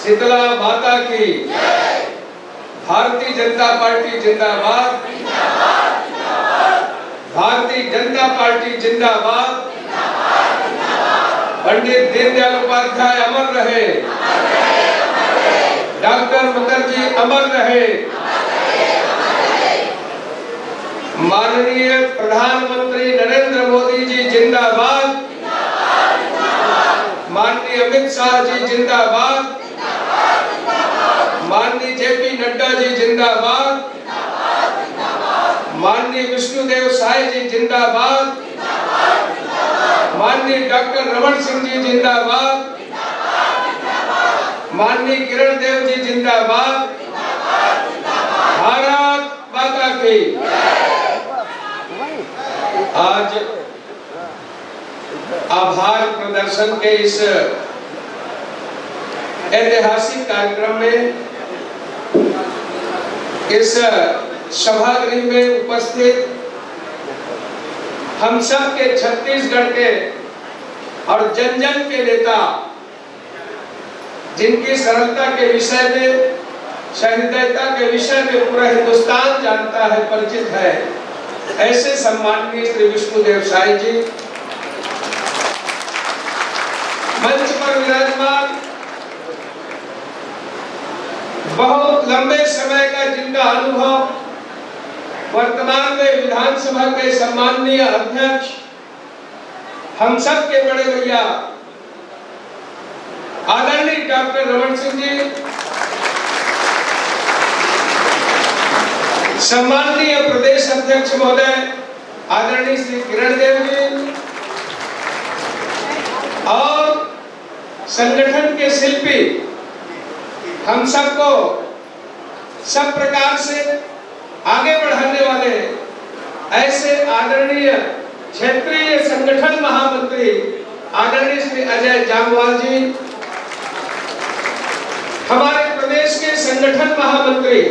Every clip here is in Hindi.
शीतला माता की, भारतीय जनता पार्टी जिंदाबाद, भारतीय जनता पार्टी जिंदाबाद, पंडित दीनदयाल उपाध्याय अमर रहे, डॉक्टर मुखर्जी अमर रहे, माननीय प्रधानमंत्री नरेंद्र मोदी जी जिंदाबाद, माननीय अमित शाह जी जिंदाबाद, माननीय जेपी नड्डा जी जिंदाबाद, माननीय विष्णुदेव साय जी जिंदाबाद, माननीय डॉक्टर रमन सिंह जी जिंदाबाद, माननीय किरण देव जी जिंदाबाद, भारत माता की। आज आभार प्रदर्शन के इस ऐतिहासिक कार्यक्रम में इस सभागृह में उपस्थित हम सब के छत्तीसगढ़ के और जन जन के नेता, जिनकी सरलता के विषय में, सहृदयता के विषय में पूरा हिंदुस्तान जानता है, परिचित है, ऐसे सम्माननीय श्री विष्णुदेव साय जी, मंच पर विराजमान, बहुत लंबे समय का जिनका अनुभव, वर्तमान में विधानसभा के सम्माननीय अध्यक्ष, हम सब के बड़े भैया आदरणीय डॉक्टर रमन सिंह जी, सम्माननीय प्रदेश अध्यक्ष महोदय आदरणीय श्री किरण देव जी, और संगठन के शिल्पी, हम सबको सब प्रकार से आगे बढ़ाने वाले ऐसे आदरणीय क्षेत्रीय संगठन महामंत्री आदरणीय श्री अजय जामवाल जी, हमारे प्रदेश के संगठन महामंत्री,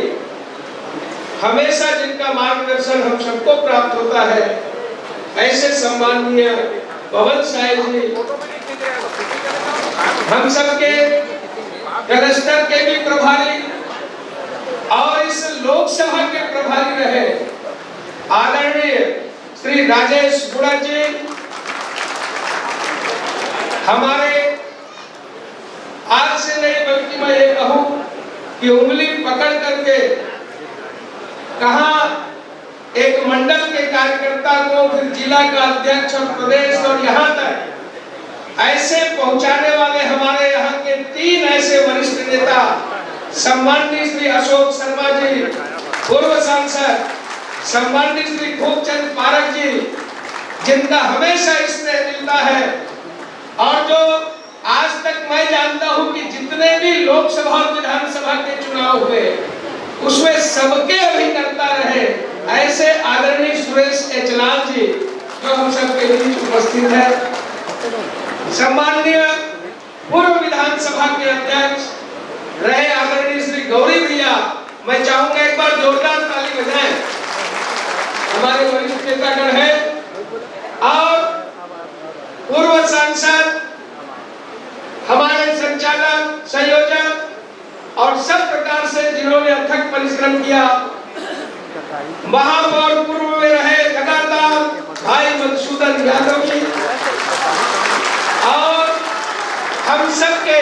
हमेशा जिनका मार्गदर्शन हम सबको प्राप्त होता है, ऐसे सम्माननीय पवन साय जी, हम सबके जलस्तर के भी प्रभारी और इस लोकसभा के प्रभारी रहे आदरणीय श्री राजेश गुड़ा जी, हमारे आज से नहीं बल्कि मैं ये कहूं कि उंगली पकड़ करके कहां एक मंडल के कार्यकर्ता को, फिर जिला का अध्यक्ष और प्रदेश और यहां तक ऐसे पहुंचाने वाले हमारे यहाँ के 3 ऐसे वरिष्ठ नेता, सम्माननीय श्री अशोक शर्मा जी, पूर्व सांसद, सम्माननीय श्री खूबचंद पारक जी, जिनका हमेशा स्नेह मिलता है, और जो आज तक मैं जानता हूं कि जितने भी लोकसभा और विधानसभा के चुनाव हुए उसमें सबके अभिकर्ता रहे, ऐसे आदरणीय सुरेश एचलाल जी, जो हम सबके बीच उपस्थित है, सम्माननीय पूर्व विधानसभा के अध्यक्ष रहे आदरणीय श्री गौरी भैया, मैं चाहूंगा एक बार जोरदार ताली बजाएं, हमारे वरिष्ठ नेतागण हैं, और पूर्व सांसद, हमारे संचालक, संयोजक और सब प्रकार से जिन्होंने अथक परिश्रम किया, महापौर पूर्व में रहे लगातार भाई मधुसूदन यादव जी, और हम सबके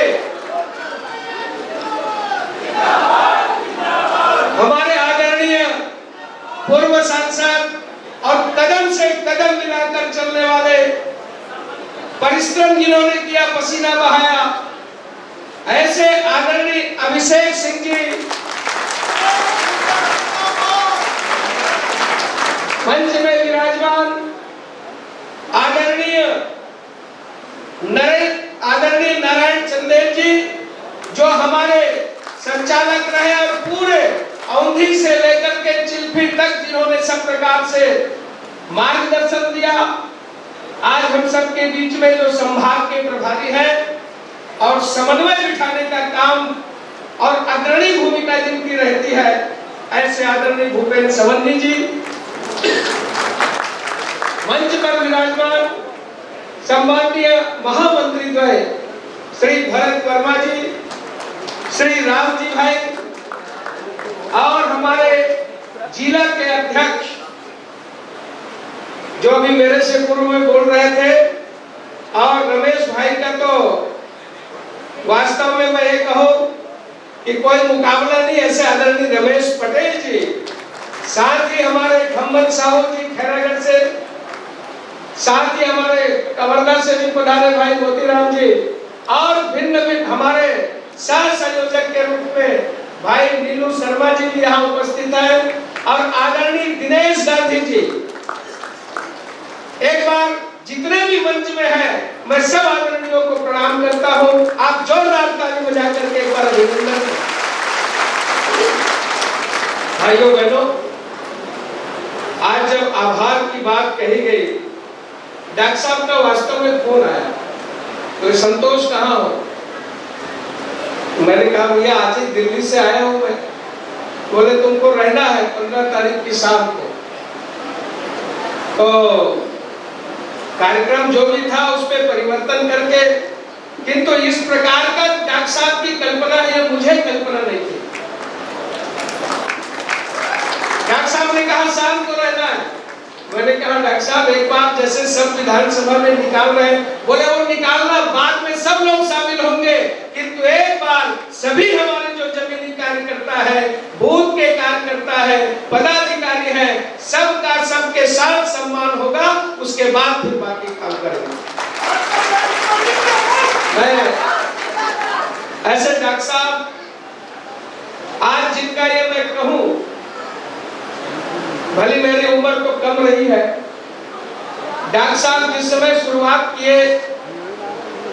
हमारे आदरणीय पूर्व सांसद और कदम से कदम मिलाकर चलने वाले, परिश्रम जिन्होंने किया, पसीना बहाया, ऐसे आदरणीय अभिषेक सिंह जी, मंच में विराजमान आदरणीय नारायण चंदेल जी, जो हमारे संचालक रहे और पूरे औंधी से लेकर के चिल्फी तक जिन्होंने सब प्रकार से मार्गदर्शन दिया। आज हम सब के बीच में जो संभाग के प्रभारी है और समन्वय बिठाने का काम और अग्रणी भूमिका जिनकी रहती है, ऐसे आदरणीय भूपेंद्र सवन्नी जी, मंच पर विराजमान सम्माननीय महामंत्री द्वय श्री भरत वर्मा जी, जिला के अध्यक्ष जो अभी मेरे से पूर्व में बोल रहे थे, और रमेश भाई का तो वास्तव में मैं ये कहूं कि कोई मुकाबला नहीं, ऐसे आदरणीय रमेश पटेल जी, साथ ही हमारे खम्मन साहू जी खैरागढ़ से, साथ ही हमारे कवर्धा से भी पधारे भाई मोतीराम जी, और भिन्न भिन्न हमारे सह संयोजक के रूप में भाई नीलू शर्मा जी भी यहाँ उपस्थित है, और आदरणीय दिनेश गांधी जी। एक बार जितने भी मंच में है, मैं सब आदरणीयों को प्रणाम करता हूँ। आप जोरदार ताली बजा करके एक बार अभिनंदन करें। भाइयों बहनों, आज जब आभार की बात कही गई, डॉक्टर साहब का वास्तव में फोन आया, तो संतोष कहाँ हो? मैंने कहा भैया आज ही दिल्ली से आया हूं मैं। बोले तुमको रहना है 15 तारीख की शाम को। तो कार्यक्रम जो भी था उस पर परिवर्तन करके, किंतु इस प्रकार का डॉक्टर साहब की कल्पना, ये मुझे कल्पना नहीं थी। डॉक्टर साहब ने कहा शाम को रहना है। मैंने कहा डॉक्टर साहब एक बात, जैसे सब विधानसभा में निकाल रहे हैं, बोले वो निकालना बाद में सब लोग शामिल होंगे, किंतु एक बार सभी हमारे जो जमीनी कार्यकर्ता है, बूथ के कार्यकर्ता है, पदाधिकारी है, सबका सबके साथ सम्मान होगा, उसके बाद फिर बाकी काम करेंगे। ऐसे डॉक्टर साहब आज जिनका ये मैं कहूं, भली मेरी उम्र तो कम रही है, डॉक्टर साहब जिस समय शुरुआत किए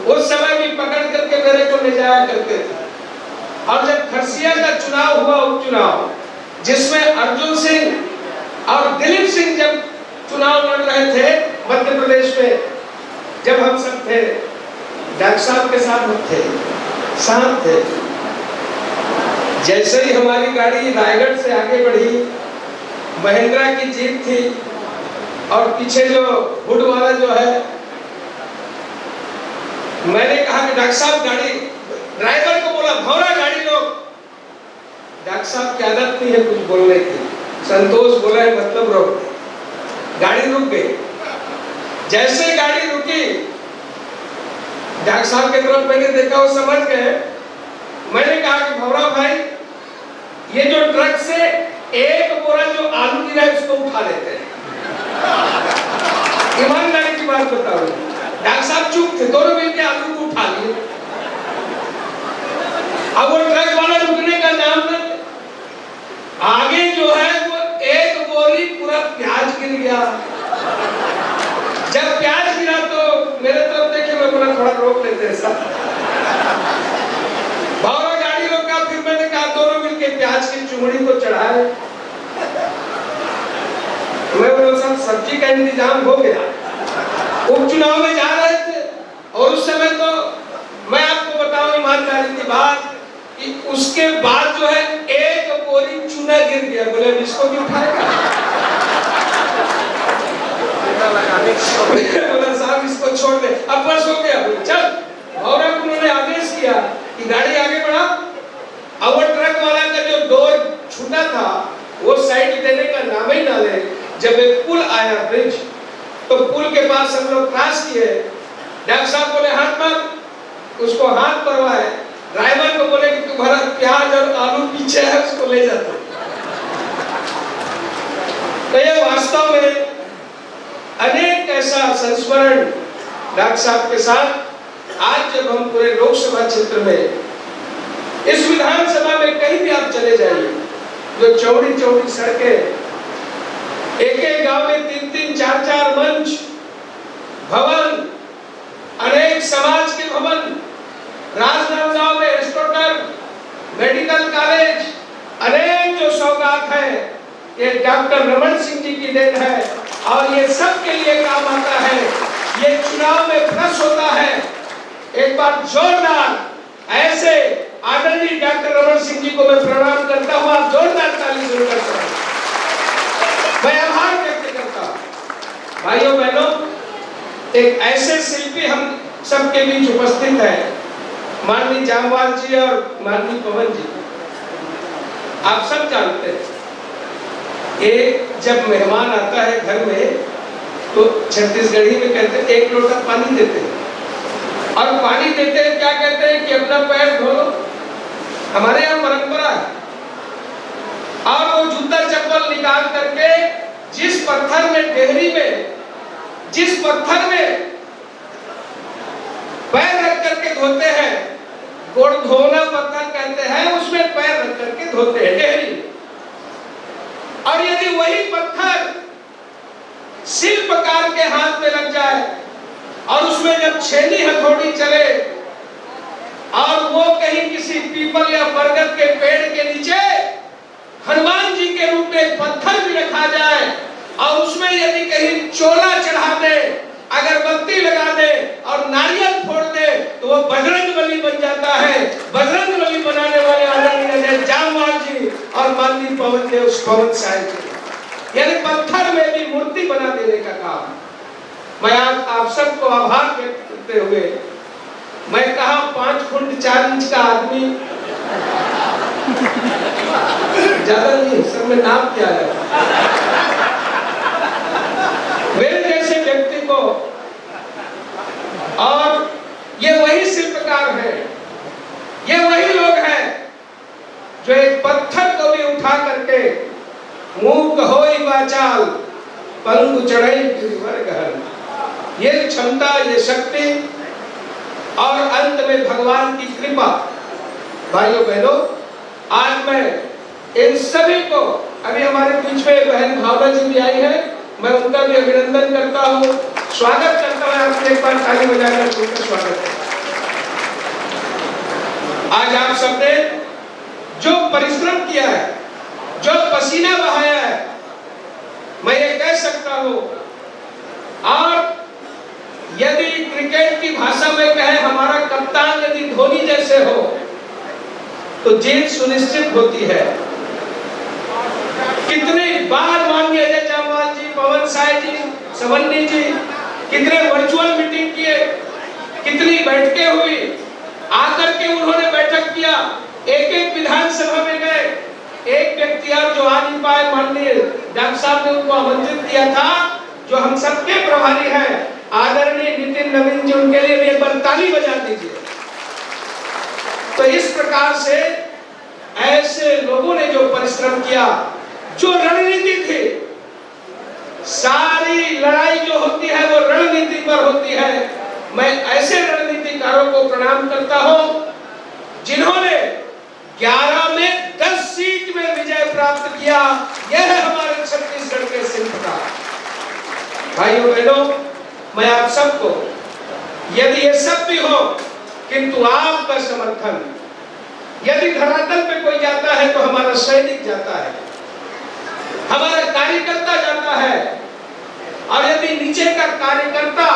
उस समय भी पकड़ करके मेरे को ले जाया करते थे। और जब खरसिया का चुनाव हुआ, उपचुनाव, जिसमें अर्जुन सिंह और दिलीप सिंह जब चुनाव लड़ रहे थे मध्य प्रदेश में, जब हम सब थे, डॉक्टर साहब के साथ हम थे, साथ थे। जैसे ही हमारी गाड़ी रायगढ़ से आगे बढ़ी, महिंद्रा की जीप थी, और पीछे जो हुड वाला जो है, मैंने कहा कि डॉक्टर साहब गाड़ी, ड्राइवर को बोला भौरा गाड़ी रोक। डॉक्टर साहब की आदत नहीं है कुछ बोलने की, संतोष बोला है मतलब रोक। गाड़ी रुक गई। जैसे गाड़ी रुकी, डॉक्टर साहब की तरफ मैंने देखा, वो समझ गए। मैंने कहा कि भौरा भाई, ये जो ट्रक से एक बोरा जो आलू गिरा है उसको उठा लेते हैं। ईमानदारी की बात बताओ। डॉक्टर साहब चुप थे, दोनों मिलकर आलू को उठा लिए। अब वो ट्रक वाला रुकने का नाम नहीं, आगे जो है वो एक बोरी पूरा प्याज गिर गया। जब प्याज गिरा तो मेरे तरफ देखिए, मैं बोला थोड़ा रोक लेते हैं सब। भौरा गाड़ी रोका, फिर मैंने कहा दोनों मिलकर प्याज की चुमड़ी को चढ़ाए। मैं बोला सब सब्जी का इंतजाम हो गया। उपचुनाव में जा रहे थे, और उस समय तो मैं आपको बताऊं ईमानदारी की बात, कि उसके बाद जो है एक बोरी चूना गिर गया। बोले इसको भी उठाएगा? बोला साहब इसको छोड़ दे, अब बस हो गया। चल, और उन्होंने आदेश किया कि गाड़ी आगे बढ़ा। और वो ट्रक वाला का जो डोर छूटा था, वो साइड देने का नाम ही ना ले। जब एक पुल आया, ब्रिज, तो पुल के पास हम लोग क्रॉस किए। डॉक्टर साहब बोले हाथ पर, उसको हाथ परवाए। ड्राइवर को बोले कि तुम्हारा प्याज और आलू पीछे है, उसको ले जाते। तो ये वास्तव में अनेक ऐसा संस्मरण डॉक्टर साहब के साथ। आज जब हम पूरे लोकसभा क्षेत्र में, इस विधानसभा में कहीं भी आप चले जाइए, जो चौड़ी चौड़ी सड़कें, एक एक गांव में 3-3, 4-4 मंच, भवन, अनेक समाज के भवन, राजनांदगांव में एस्ट्रोटर, मेडिकल कॉलेज, अनेक जो सौगात है, ये डॉक्टर रमन सिंह जी की देन है। और ये सब के लिए काम आता है। ये चुनाव में प्लस होता है। एक बार जोरदार ऐसे आदरणीय डॉक्टर रमन सिंह जी को मैं प्रणाम करता हूँ। आप जोरदार ताली जरूर करते हैं। मैं आभार व्यक्त करता हूँ। भाइयों बहनों, एक ऐसे शिल्पी हम सबके बीच उपस्थित है, माननीय जामवाल जी और माननीय पवन जी। आप सब जानते हैं एक जब मेहमान आता है घर में तो छत्तीसगढ़ी में कहते हैं एक लोटा पानी देते हैं, और पानी देते हैं क्या कहते हैं कि अपना पैर धो लो, हमारे यहाँ परंपरा है। और वो जूता चप्पल निकाल करके जिस पत्थर में डेहरी में जिस पत्थर में पैर रख करके धोते हैं, गोड़ धोना पत्थर कहते हैं, उसमें पैर रख करके धोते हैं डेहरी। और यदि वही पत्थर शिल्पकार के हाथ में लग जाए और उसमें जब छेनी हथौड़ी चले और वो कहीं किसी पीपल या बरगद के पेड़ के नीचे हनुमान जी के रूप में पत्थर भी रखा जाए और उसमें यदि कहीं चोला चढ़ा दे, अगरबत्ती लगा दे और नारियल फोड़ दे तो वो बजरंगबली बन जाता है। बजरंगबली बनाने वाले आदरणीय जामवाल जी और माननीय पवन देव पवन साहब जी, यानी पत्थर में भी मूर्ति बना देने का काम। मैं आज आप सबको आभार व्यक्त करते हुए मैं कहा 5 फुट 4 इंच का आदमी ज्यादा नहीं, सब में नाप किया जाता मेरे जैसे व्यक्ति को, और ये वही शिल्पकार है, ये वही लोग हैं जो एक पत्थर को भी उठा करके मूक होई वाचाल पंगु चढ़ाई गिरिवर गहन, ये क्षमता, ये शक्ति और अंत में भगवान की कृपा। भाइयों बहनों, आज मैं इन सभी को, अभी हमारे बीच में बहन भावना जी भी आई है, मैं उनका भी अभिनंदन करता हूँ, स्वागत करता हूँ। आपसे एक बार ताली बजाकर उनका स्वागत करता हूँ। आज आप सबने जो परिश्रम किया है, जो पसीना बहाया है, मैं ये कह सकता हूँ, और यदि क्रिकेट की भाषा में कहें, हमारा कप्तान यदि धोनी जैसे हो तो जीत सुनिश्चित होती है। कितनी बार माननीय अजय जामवाल जी, पवन साय जी, सवन्नी जी, कितने वर्चुअल मीटिंग किए, कितनी बैठकें हुई, आकर के उन्होंने बैठक किया, एक विधानसभा में गए। एक व्यक्ति और जो आ नहीं पाए, माननीय डॉक्टर साहब ने उनको आमंत्रित किया था, जो हम सबके प्रभारी हैं, आदरणीय नितिन नवीन जी, उनके लिए भी एक बार ताली बजा दीजिए। तो इस प्रकार से ऐसे लोगों ने जो परिश्रम किया, जो रणनीति थी, सारी लड़ाई जो होती है वो रणनीति पर होती है। मैं ऐसे रणनीतिकारों को प्रणाम करता हूं जिन्होंने 11 में 10 सीट में विजय प्राप्त किया। यह है हमारे छत्तीसगढ़ के शिल्पकार। भाइयों बहनों, मैं आप सबको, यदि ये सब भी हो किंतु आपका समर्थन, यदि धरातल पे कोई जाता है तो हमारा सैनिक जाता है, हमारा कार्यकर्ता जाता है, और यदि नीचे का कार्यकर्ता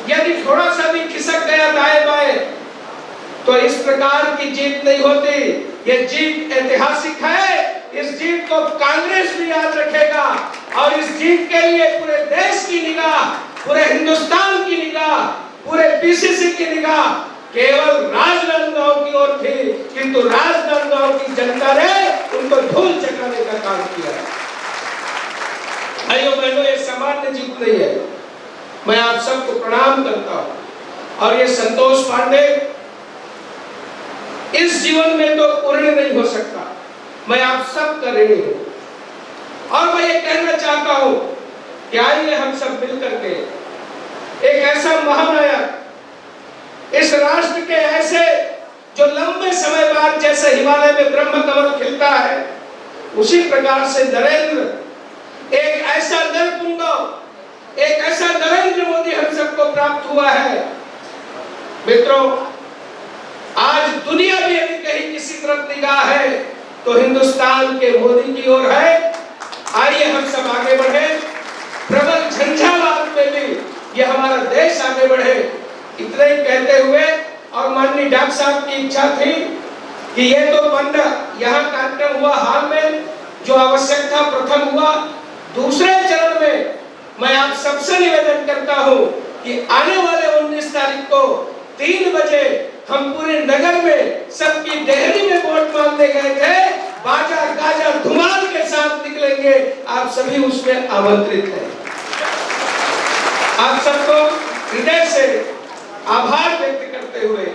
यदि थोड़ा सा भी खिसक गया दाएं बाएं तो इस प्रकार की जीत नहीं होती। ये जीत ऐतिहासिक है, इस जीत को कांग्रेस भी याद रखेगा, और इस जीत के लिए पूरे देश की निगाह, पूरे हिंदुस्तान की निगाह, पूरे पीसीसी की निगाह केवल राजनांदगांव की ओर थी, किंतु राजनांदगांव की जनता ने उनको धूल चटाने का काम किया। भाइयों बहनों, ये सामान्य जीत नहीं है। मैं आप सबको प्रणाम करता हूं, और ये संतोष पांडे इस जीवन में तो पूर्ण नहीं हो सकता, मैं आप सब का ऋणी हूं। और मैं ये कहना चाहता हूं कि आइए हम सब मिलकर के एक ऐसा महानायक, इस राष्ट्र के ऐसे जो लंबे समय बाद जैसे हिमालय में ब्रह्म कमल खिलता है, उसी प्रकार से नरेंद्र, एक ऐसा नरपुंगव, एक ऐसा नरेंद्र मोदी हम सबको प्राप्त हुआ है। मित्रों, आज दुनिया भी यदि कहीं किसी तरफ निगाह है तो हिंदुस्तान के मोदी की ओर है। आइए हम सब आगे बढ़े, प्रबल झंझावात में भी ये हमारा देश आगे बढ़े। इतना ही कहते हुए, और माननीय डॉक्टर साहब की इच्छा थी कि ये तो बंद यहाँ कार्यक्रम हुआ हाल में, जो आवश्यक था प्रथम हुआ। दूसरे चरण में मैं आप सबसे निवेदन करता हूँ कि आने वाले 19 तारीख को 3 बजे हम पूरे नगर में सबकी डेहरी में वोट मांगने गए थे, बाजा गाजा धुमाल के साथ निकलेंगे। आप सभी उसमें आमंत्रित हैं। आप सबको हृदय से आभार व्यक्त करते हुए